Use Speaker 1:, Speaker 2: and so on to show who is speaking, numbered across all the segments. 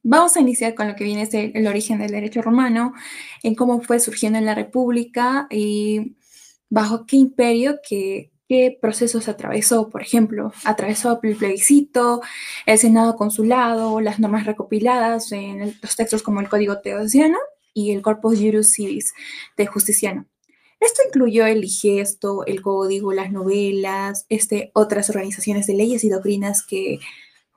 Speaker 1: Vamos a iniciar con lo que viene a ser el origen del derecho romano, en cómo fue surgiendo en la República y bajo qué imperio, qué procesos atravesó. Por ejemplo, atravesó el plebiscito, el Senado consulado, las normas recopiladas en los textos como el Código Teodosiano y el Corpus Juris Civis de Justiniano. Esto incluyó el Digesto, el Código, las novelas, otras organizaciones de leyes y doctrinas que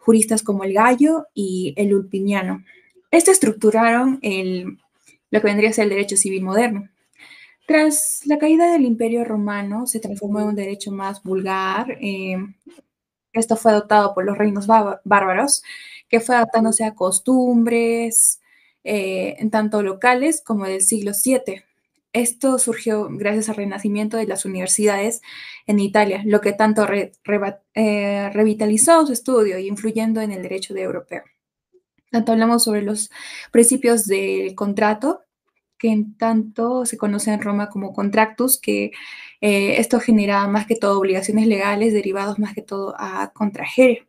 Speaker 1: juristas como el Gallo y el Ulpiniano. Estructuraron lo que vendría a ser el derecho civil moderno. Tras la caída del Imperio Romano, se transformó en un derecho más vulgar. Esto fue adoptado por los reinos bárbaros, que fue adaptándose a costumbres, en tanto locales como del siglo VII. Esto surgió gracias al renacimiento de las universidades en Italia, lo que tanto revitalizó su estudio y influyendo en el derecho de europeo. Tanto hablamos sobre los principios del contrato, que en tanto se conoce en Roma como contractus, que esto genera más que todo obligaciones legales derivados más que todo a contrajere.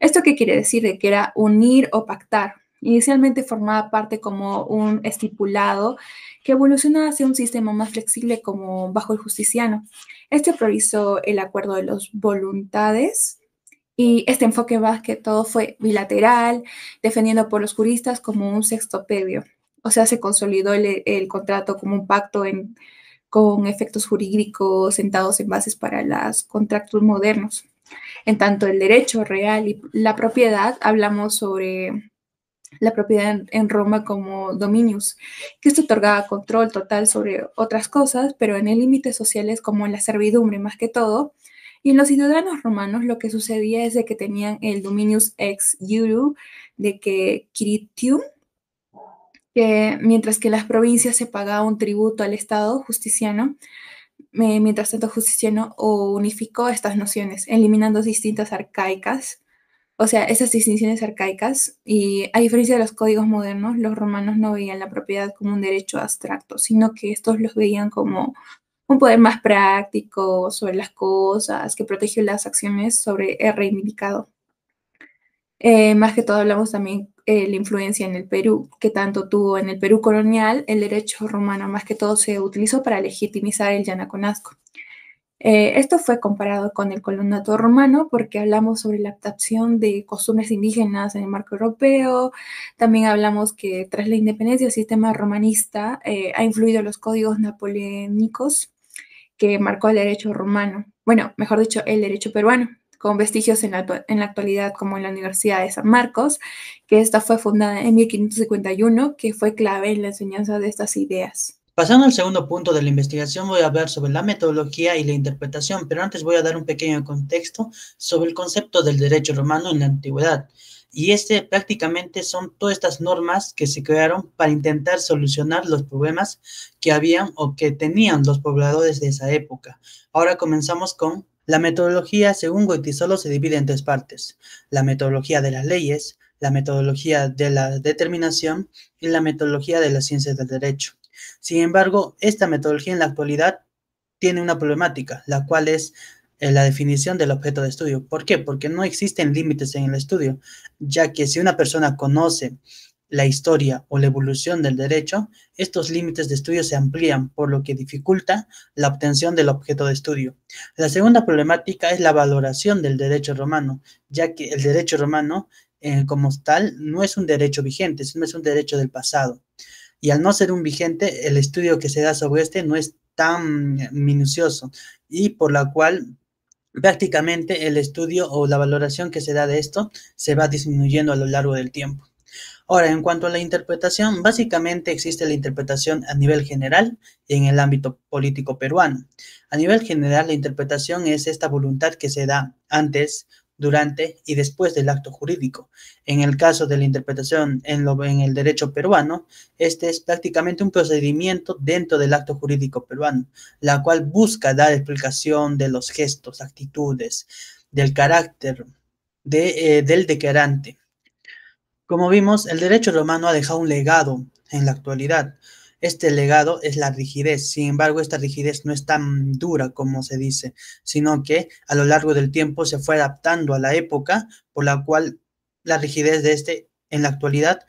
Speaker 1: ¿Esto qué quiere decir? De que era unir o pactar. Inicialmente formaba parte como un estipulado que evolucionó hacia un sistema más flexible como bajo el justiciano. Este priorizó el acuerdo de los voluntades y este enfoque más que todo fue bilateral, defendiendo por los juristas como un sextopedio. O sea, se consolidó el contrato como un pacto con efectos jurídicos sentados en bases para los contratos modernos. En tanto el derecho real y la propiedad, hablamos sobre la propiedad en Roma como dominius, que esto otorgaba control total sobre otras cosas, pero en límites sociales como la servidumbre más que todo. Y en los ciudadanos romanos lo que sucedía es de que tenían el dominius ex iure, de que quiritium, que mientras que en las provincias se pagaba un tributo al Estado justiciano, mientras tanto Justiniano unificó estas nociones, eliminando distintas arcaicas, o sea, esas distinciones arcaicas, y a diferencia de los códigos modernos, los romanos no veían la propiedad como un derecho abstracto, sino que estos los veían como un poder más práctico sobre las cosas, que protegió las acciones sobre el reivindicado. Más que todo hablamos también la influencia en el Perú, que tanto tuvo en el Perú colonial, el derecho romano más que todo se utilizó para legitimizar el yanaconazgo. Esto fue comparado con el coloniato romano porque hablamos sobre la adaptación de costumbres indígenas en el marco europeo. También hablamos que tras la independencia el sistema romanista ha influido en los códigos napoleónicos que marcó el derecho romano. Bueno, mejor dicho, el derecho peruano, con vestigios en la actualidad como en la Universidad de San Marcos, que esta fue fundada en 1551, que fue clave en la enseñanza de estas ideas.
Speaker 2: Pasando al segundo punto de la investigación, voy a hablar sobre la metodología y la interpretación, pero antes voy a dar un pequeño contexto sobre el concepto del derecho romano en la antigüedad. Y prácticamente son todas estas normas que se crearon para intentar solucionar los problemas que habían o que tenían los pobladores de esa época. Ahora comenzamos con la metodología. Según Goitisolo, se divide en tres partes: la metodología de las leyes, la metodología de la determinación y la metodología de las ciencias del derecho. Sin embargo, esta metodología en la actualidad tiene una problemática, la cual es la definición del objeto de estudio. ¿Por qué? Porque no existen límites en el estudio, ya que si una persona conoce la historia o la evolución del derecho, estos límites de estudio se amplían, por lo que dificulta la obtención del objeto de estudio. La segunda problemática es la valoración del derecho romano, ya que el derecho romano, como tal, no es un derecho vigente, sino es un derecho del pasado. Y al no ser un vigente, el estudio que se da sobre este no es tan minucioso, y por la cual prácticamente el estudio o la valoración que se da de esto se va disminuyendo a lo largo del tiempo. Ahora, en cuanto a la interpretación, básicamente existe la interpretación a nivel general y en el ámbito político peruano. A nivel general, la interpretación es esta voluntad que se da antes, durante y después del acto jurídico. En el caso de la interpretación en el derecho peruano, este es prácticamente un procedimiento dentro del acto jurídico peruano, la cual busca dar explicación de los gestos, actitudes, del carácter del declarante. Como vimos, el derecho romano ha dejado un legado en la actualidad. Este legado es la rigidez. Sin embargo, esta rigidez no es tan dura como se dice, sino que a lo largo del tiempo se fue adaptando a la época, por la cual la rigidez de este en la actualidad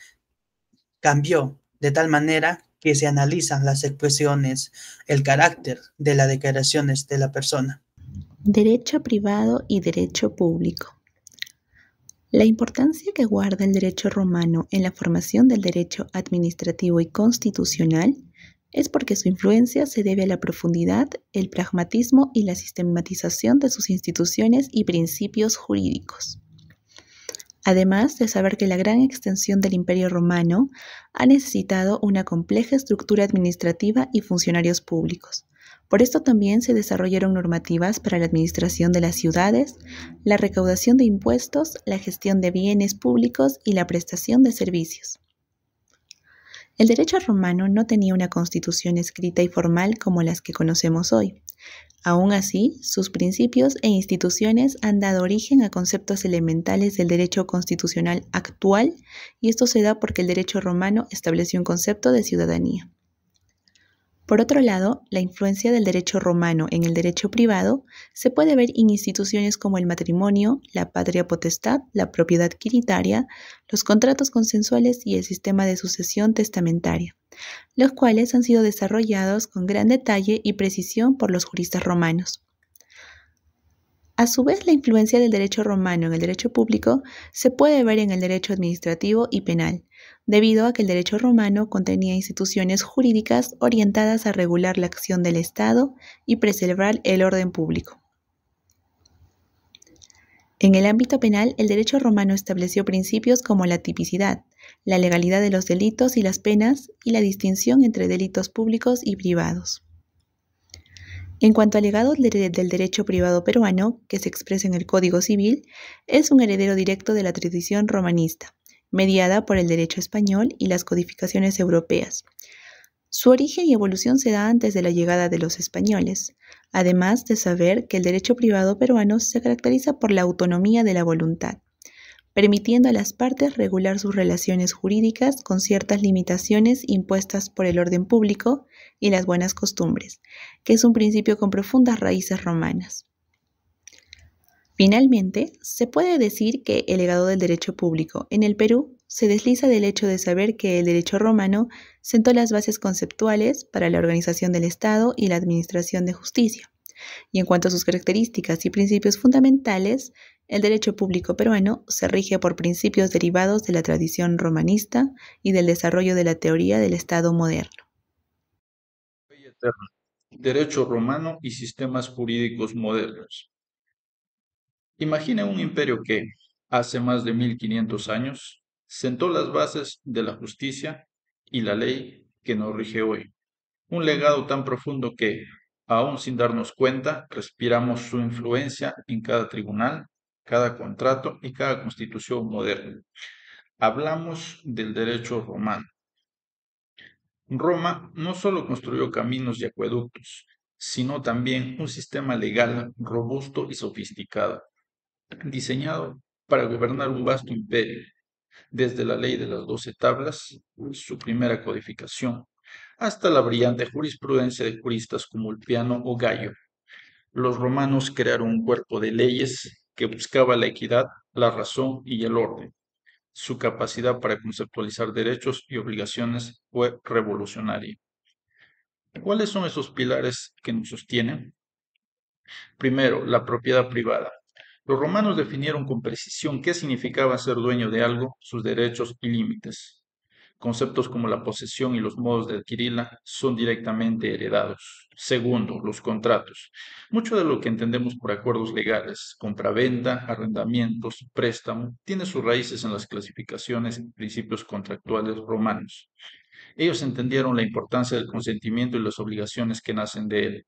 Speaker 2: cambió de tal manera que se analizan las expresiones, el carácter de las declaraciones de la persona.
Speaker 3: Derecho privado y derecho público. La importancia que guarda el derecho romano en la formación del derecho administrativo y constitucional es porque su influencia se debe a la profundidad, el pragmatismo y la sistematización de sus instituciones y principios jurídicos. Además de saber que la gran extensión del Imperio Romano ha necesitado una compleja estructura administrativa y funcionarios públicos. Por esto también se desarrollaron normativas para la administración de las ciudades, la recaudación de impuestos, la gestión de bienes públicos y la prestación de servicios. El derecho romano no tenía una constitución escrita y formal como las que conocemos hoy. Aún así, sus principios e instituciones han dado origen a conceptos elementales del derecho constitucional actual, y esto se da porque el derecho romano estableció un concepto de ciudadanía. Por otro lado, la influencia del derecho romano en el derecho privado se puede ver en instituciones como el matrimonio, la patria potestad, la propiedad quiritaria, los contratos consensuales y el sistema de sucesión testamentaria, los cuales han sido desarrollados con gran detalle y precisión por los juristas romanos. A su vez, la influencia del derecho romano en el derecho público se puede ver en el derecho administrativo y penal, debido a que el derecho romano contenía instituciones jurídicas orientadas a regular la acción del Estado y preservar el orden público. En el ámbito penal, el derecho romano estableció principios como la tipicidad, la legalidad de los delitos y las penas, y la distinción entre delitos públicos y privados. En cuanto al legado del derecho privado peruano, que se expresa en el Código Civil, es un heredero directo de la tradición romanista, mediada por el derecho español y las codificaciones europeas. Su origen y evolución se da antes de la llegada de los españoles, además de saber que el derecho privado peruano se caracteriza por la autonomía de la voluntad, permitiendo a las partes regular sus relaciones jurídicas con ciertas limitaciones impuestas por el orden público y las buenas costumbres, que es un principio con profundas raíces romanas. Finalmente, se puede decir que el legado del derecho público en el Perú se desliza del hecho de saber que el derecho romano sentó las bases conceptuales para la organización del Estado y la administración de justicia. Y en cuanto a sus características y principios fundamentales, el derecho público peruano se rige por principios derivados de la tradición romanista y del desarrollo de la teoría del Estado moderno.
Speaker 4: Derecho romano y sistemas jurídicos modernos. Imagine un imperio que, hace más de 1500 años, sentó las bases de la justicia y la ley que nos rige hoy. Un legado tan profundo que, aún sin darnos cuenta, respiramos su influencia en cada tribunal, cada contrato y cada constitución moderna. Hablamos del derecho romano. Roma no solo construyó caminos y acueductos, sino también un sistema legal robusto y sofisticado, diseñado para gobernar un vasto imperio, desde la ley de las 12 tablas, su primera codificación, hasta la brillante jurisprudencia de juristas como Ulpiano o Gallo. Los romanos crearon un cuerpo de leyes que buscaba la equidad, la razón y el orden. Su capacidad para conceptualizar derechos y obligaciones fue revolucionaria. ¿Cuáles son esos pilares que nos sostienen? Primero, la propiedad privada. Los romanos definieron con precisión qué significaba ser dueño de algo, sus derechos y límites. Conceptos como la posesión y los modos de adquirirla son directamente heredados. Segundo, los contratos. Mucho de lo que entendemos por acuerdos legales, compraventa, arrendamientos, préstamo, tiene sus raíces en las clasificaciones y principios contractuales romanos. Ellos entendieron la importancia del consentimiento y las obligaciones que nacen de él.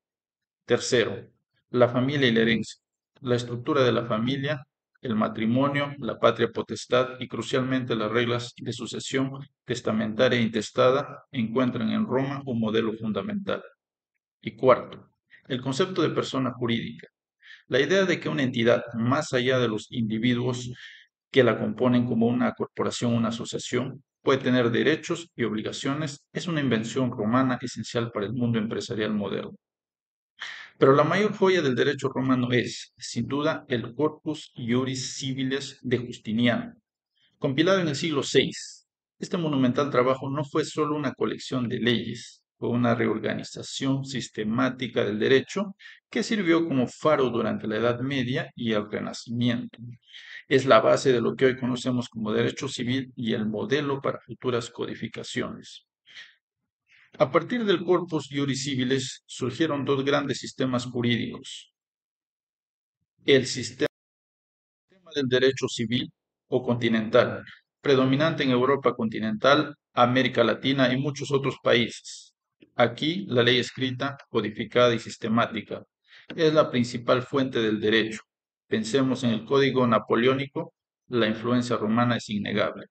Speaker 4: Tercero, la familia y la herencia. La estructura de la familia, el matrimonio, la patria potestad y crucialmente las reglas de sucesión testamentaria e intestada encuentran en Roma un modelo fundamental. Y cuarto, el concepto de persona jurídica. La idea de que una entidad, más allá de los individuos que la componen como una corporación o una asociación, puede tener derechos y obligaciones, es una invención romana esencial para el mundo empresarial moderno. Pero la mayor joya del derecho romano es, sin duda, el Corpus Iuris Civilis de Justiniano, Compilado en el siglo VI, este monumental trabajo no fue solo una colección de leyes, fue una reorganización sistemática del derecho que sirvió como faro durante la Edad Media y el Renacimiento. Es la base de lo que hoy conocemos como derecho civil y el modelo para futuras codificaciones. A partir del Corpus Juris Civilis surgieron dos grandes sistemas jurídicos: el sistema del derecho civil o continental, predominante en Europa continental, América Latina y muchos otros países. Aquí, la ley escrita, codificada y sistemática es la principal fuente del derecho. Pensemos en el Código Napoleónico, la influencia romana es innegable.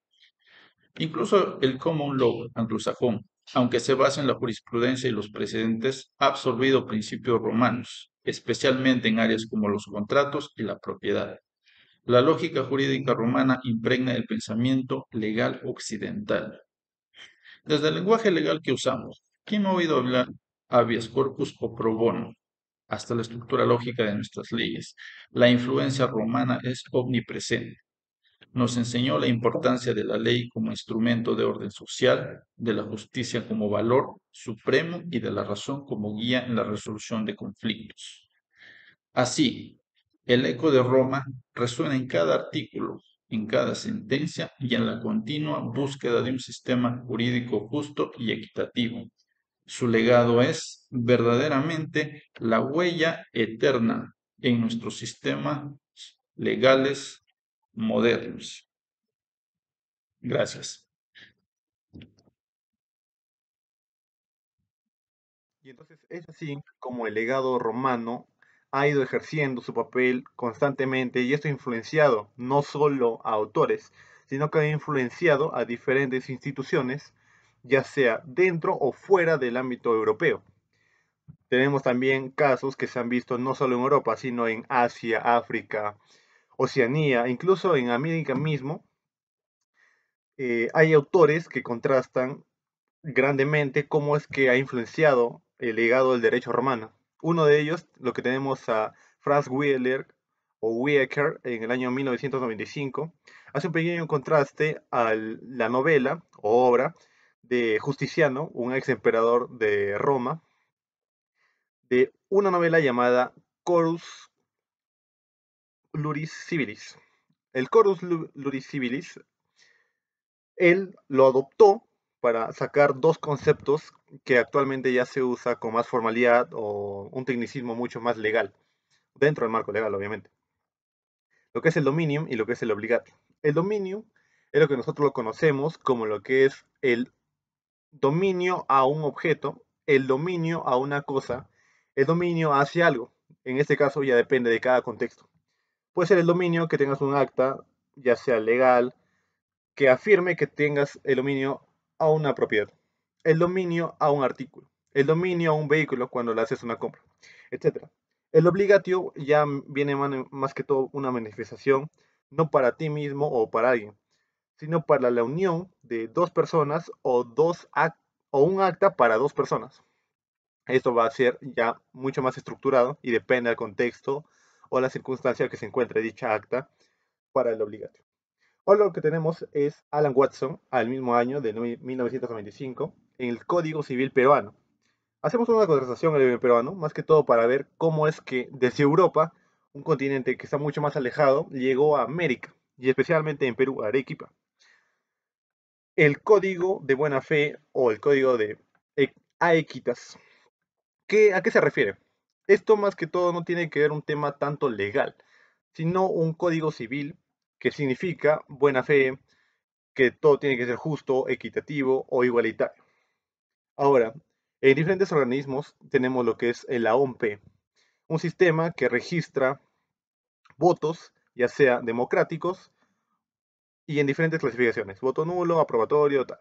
Speaker 4: Incluso el common law anglosajón, aunque se basa en la jurisprudencia y los precedentes, ha absorbido principios romanos, especialmente en áreas como los contratos y la propiedad. La lógica jurídica romana impregna el pensamiento legal occidental. Desde el lenguaje legal que usamos, ¿quién ha oído hablar habeas corpus o pro bono? Hasta la estructura lógica de nuestras leyes, la influencia romana es omnipresente. Nos enseñó la importancia de la ley como instrumento de orden social, de la justicia como valor supremo y de la razón como guía en la resolución de conflictos. Así, el eco de Roma resuena en cada artículo, en cada sentencia y en la continua búsqueda de un sistema jurídico justo y equitativo. Su legado es verdaderamente la huella eterna en nuestros sistemas legales modernos. Gracias.
Speaker 5: Y entonces es así como el legado romano ha ido ejerciendo su papel constantemente y esto ha influenciado no solo a autores, sino que ha influenciado a diferentes instituciones, ya sea dentro o fuera del ámbito europeo. Tenemos también casos que se han visto no solo en Europa, sino en Asia, África, Oceanía, incluso en América mismo. Hay autores que contrastan grandemente cómo es que ha influenciado el legado del derecho romano. Uno de ellos, lo que tenemos a Franz Wieler o Wiecker en el año 1995, hace un pequeño contraste a la novela o obra de Justiniano, un ex emperador de Roma, de una novela llamada Corus Luris Civilis. El Corus Luris Civilis, él lo adoptó para sacar dos conceptos que actualmente ya se usa con más formalidad o un tecnicismo mucho más legal, dentro del marco legal, obviamente. Lo que es el dominium y lo que es el obligatio. El dominium es lo que nosotros lo conocemos como lo que es el dominio a un objeto, el dominio a una cosa, el dominio hacia algo. En este caso ya depende de cada contexto. Puede ser el dominio que tengas un acta, ya sea legal, que afirme que tengas el dominio a una propiedad, el dominio a un artículo, el dominio a un vehículo cuando le haces una compra, etc. El obligatio ya viene más que todo una manifestación no para ti mismo o para alguien, sino para la unión de dos personas o, o un acta para dos personas. Esto va a ser ya mucho más estructurado y depende del contexto o la circunstancia que se encuentre dicha acta para el obligatio. Ahora lo que tenemos es Alan Watson, al mismo año de 1995, en el Código Civil peruano. Hacemos una contrastación en el peruano, más que todo para ver cómo es que desde Europa, un continente que está mucho más alejado, llegó a América, y especialmente en Perú, a Arequipa. El Código de Buena Fe o el Código de Aequitas. ¿A qué se refiere? Esto más que todo no tiene que ver un tema tanto legal, sino un código civil que significa buena fe, que todo tiene que ser justo, equitativo o igualitario. Ahora, en diferentes organismos tenemos lo que es la OMP, un sistema que registra votos, ya sea democráticos y en diferentes clasificaciones, voto nulo, aprobatorio, tal.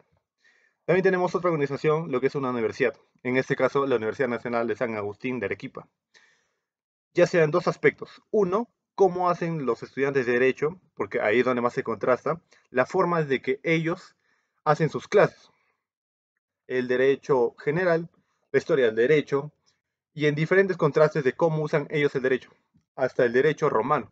Speaker 5: También tenemos otra organización, lo que es una universidad, en este caso la Universidad Nacional de San Agustín de Arequipa, ya sea en dos aspectos. Uno, cómo hacen los estudiantes de Derecho, porque ahí es donde más se contrasta, la forma de que ellos hacen sus clases. El derecho general, la historia del derecho, y en diferentes contrastes de cómo usan ellos el derecho, hasta el derecho romano.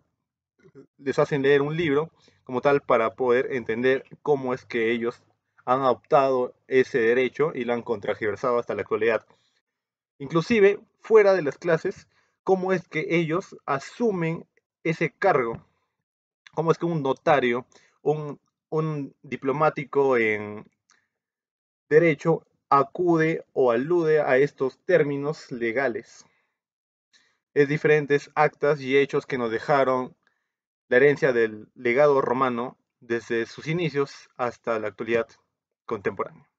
Speaker 5: Les hacen leer un libro como tal para poder entender cómo es que ellos han adoptado ese derecho y lo han contragiversado hasta la actualidad. Inclusive, fuera de las clases, cómo es que ellos asumen ese cargo, cómo es que un notario, un diplomático en derecho acude o alude a estos términos legales. Es diferentes actas y hechos que nos dejaron la herencia del legado romano desde sus inicios hasta la actualidad contemporánea.